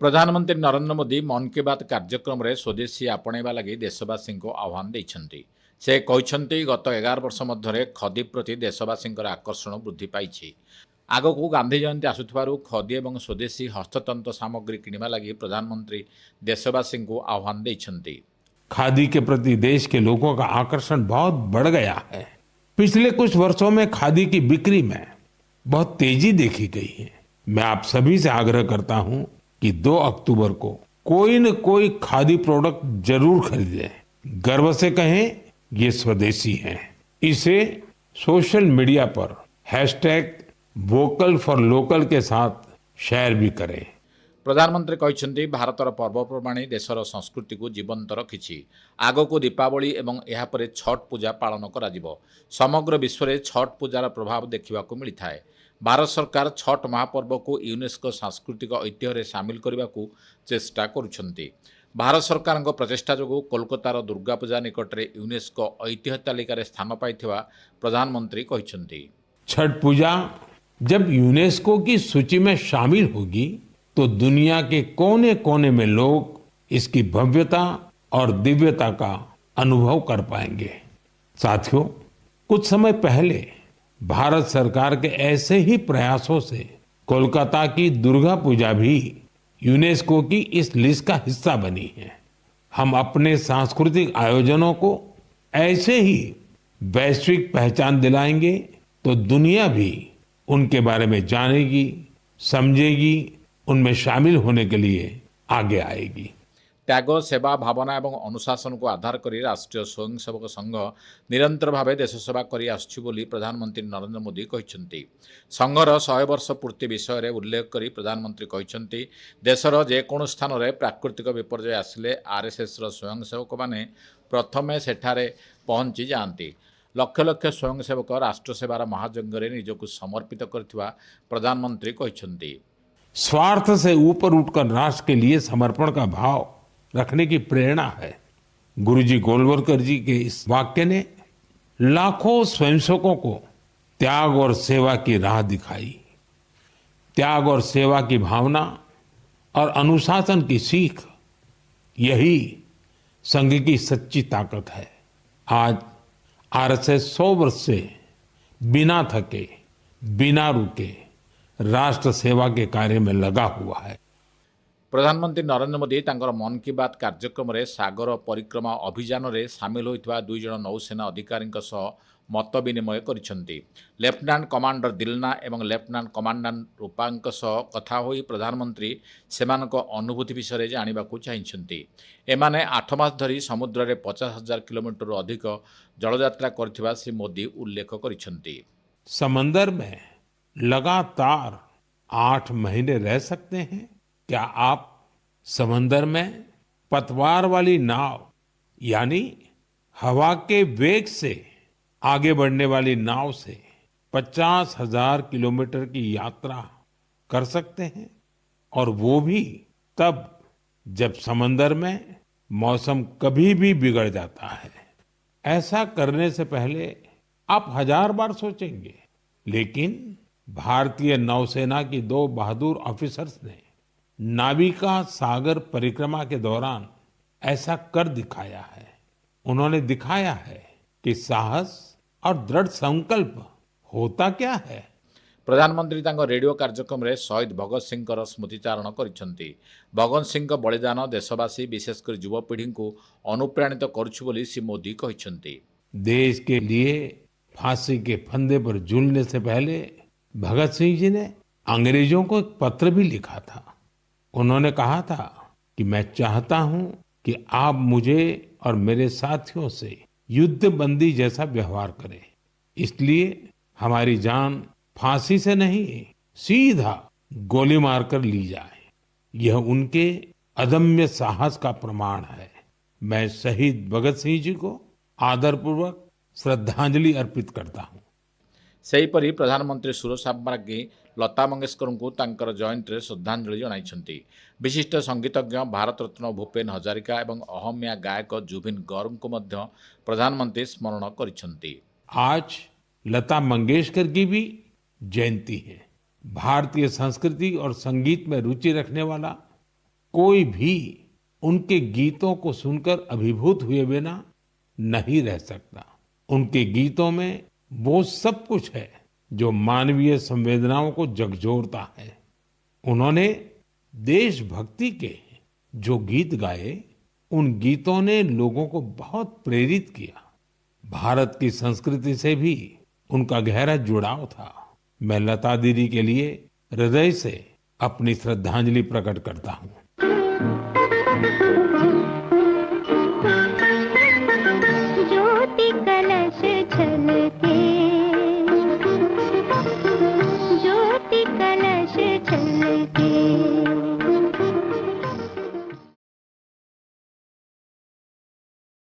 प्रधानमंत्री नरेंद्र मोदी मन की बात कार्यक्रम रे स्वदेशी आपणेबा लगी देशवासी को आह्वान देइछन्ति। से कहते गत 11 वर्ष मध्य खदी प्रति देशवासी आकर्षण वृद्धि पाई। आगक गांधी जयंती आसुथिबारु खदी एवं स्वदेशी हस्ततंत्र सामग्री किणवा लगी प्रधानमंत्री देशवासी को आह्वान देइछन्ति। खादी के प्रति देश के लोगों का आकर्षण बहुत बढ़ गया है। पिछले कुछ वर्षों में खादी की बिक्री में बहुत तेजी देखी गई है। मैं आप सभी से आग्रह करता हूं कि 2 अक्टूबर को कोई न कोई खादी प्रोडक्ट जरूर खरीदें। गर्व से कहें ये स्वदेशी है। इसे सोशल मीडिया पर #वोकल फॉर लोकल के साथ शेयर भी करें। प्रधानमंत्री कहते भारतर पर्वपर्वाणी देशर संस्कृति को जीवंत रखी। आगक दीपावली एवं यापर छठ पूजा पालन करा समग्र विश्व में छठ पूजार प्रभाव देखा मिलता है। भारत सरकार छठ महापर्व को यूनेस्को सांस्कृतिक ऐतिह्य सामिल करने को चेष्टा करुछन्ति। भारत सरकार प्रचेषा जो कोलकातार दुर्गा पूजा निकट में यूनेस्को ऐतिह्य तालिकार स्थान पाई प्रधानमंत्री कहते। छठ पूजा जब यूनेस्को की सूची में शामिल होगी तो दुनिया के कोने कोने में लोग इसकी भव्यता और दिव्यता का अनुभव कर पाएंगे। साथियों, कुछ समय पहले भारत सरकार के ऐसे ही प्रयासों से कोलकाता की दुर्गा पूजा भी यूनेस्को की इस लिस्ट का हिस्सा बनी है। हम अपने सांस्कृतिक आयोजनों को ऐसे ही वैश्विक पहचान दिलाएंगे तो दुनिया भी उनके बारे में जानेगी, समझेगी, उनमें शामिल होने के लिए आगे आएगी। त्याग, सेवा, भावना एवं अनुशासन को आधार कर राष्ट्रीय स्वयंसेवक संघ निरंतर भाव देश सेवा कर प्रधानमंत्री नरेंद्र मोदी कहते। संघर 100 वर्ष पूर्ति विषय में उल्लेख कर प्रधानमंत्री कहते देशर जेको स्थान में प्राकृतिक विपर्यय आसिले आरएसएस स्वयंसेवक मैंने प्रथमे सेठारे पहुंची जाती। लक्ष लक्ष स्वयंसेवक राष्ट्र सेवार महायज्ञ निजक समर्पित करथिबा प्रधानमंत्री कहते। स्वार्थ से ऊपर उठकर राष्ट्र के लिए समर्पण का भाव रखने की प्रेरणा है। गुरुजी गोलवलकर जी के इस वाक्य ने लाखों स्वयंसेवकों को त्याग और सेवा की राह दिखाई। त्याग और सेवा की भावना और अनुशासन की सीख, यही संघ की सच्ची ताकत है। आज आरएसएस 100 वर्ष से बिना थके, बिना रुके राष्ट्र सेवा के कार्य में लगा हुआ है। प्रधानमंत्री नरेंद्र मोदी तांकर मन की बात कार्यक्रम रे सागर परिक्रमा अभियान रे सामिल होइतबा 2 जण नौसेना अधिकारी मत विनिमय करिसेंति। लेफ्टिनेंट कमांडर दिलना एवं लेफ्टिनेंट कमांडेंट रूपांक कथा होई प्रधानमंत्री सेमानक अनुभूति विषय जानिबाकू चाहिसेंति। एमाने 8 मास धरी समुद्र रे 50,000 किलोमीटर अधिक जलयात्रा करथिबा श्री मोदी उल्लेख करिसेंति। समंदर में लगातार 8 महीने रह सकते हैं? क्या आप समंदर में पतवार वाली नाव यानी हवा के वेग से आगे बढ़ने वाली नाव से 50,000 किलोमीटर की यात्रा कर सकते हैं? और वो भी तब जब समंदर में मौसम कभी भी बिगड़ जाता है। ऐसा करने से पहले आप 1000 बार सोचेंगे, लेकिन भारतीय नौसेना की 2 बहादुर ऑफिसर्स ने नाविका सागर परिक्रमा के दौरान ऐसा कर दिखाया है। उन्होंने दिखाया है कि साहस और दृढ़ संकल्प होता क्या है। प्रधानमंत्री तांको रेडियो कार्यक्रम रे शहीद भगत सिंह स्मृतिचारण करिसेंति। भगत सिंह बलिदान देशवासी विशेषकर युवपीढ़ी को अनुप्राणित करुछु बोली श्री मोदी कहते। देश के लिए फांसी के फंदे पर झूलने से पहले भगत सिंह जी ने अंग्रेजों को एक पत्र भी लिखा था। उन्होंने कहा था कि मैं चाहता हूं कि आप मुझे और मेरे साथियों से युद्ध बंदी जैसा व्यवहार करें। इसलिए हमारी जान फांसी से नहीं, सीधा गोली मारकर ली जाए। यह उनके अदम्य साहस का प्रमाण है। मैं शहीद भगत सिंह जी को आदरपूर्वक श्रद्धांजलि अर्पित करता हूं। सेहीपरि प्रधानमंत्री सुरेश साम्राज्ञी लता मंगेशकर को तांकर जयंती रे श्रद्धांजलि जणाइछन्ति। विशिष्ट संगीतज्ञ भारत रत्न भूपेन हजारिका एवं अहमिया गायक जुबिन गौर को मध्य प्रधानमंत्री स्मरण करिछन्ति। आज लता मंगेशकर की भी जयंती है। भारतीय संस्कृति और संगीत में रुचि रखने वाला कोई भी उनके गीतों को सुनकर अभिभूत हुए बिना नहीं रह सकता। उनके गीतों में वो सब कुछ है जो मानवीय संवेदनाओं को झकझोरता है। उन्होंने देशभक्ति के जो गीत गाए, उन गीतों ने लोगों को बहुत प्रेरित किया। भारत की संस्कृति से भी उनका गहरा जुड़ाव था। मैं लता दीदी के लिए हृदय से अपनी श्रद्धांजलि प्रकट करता हूँ। ज्योति कलश छलके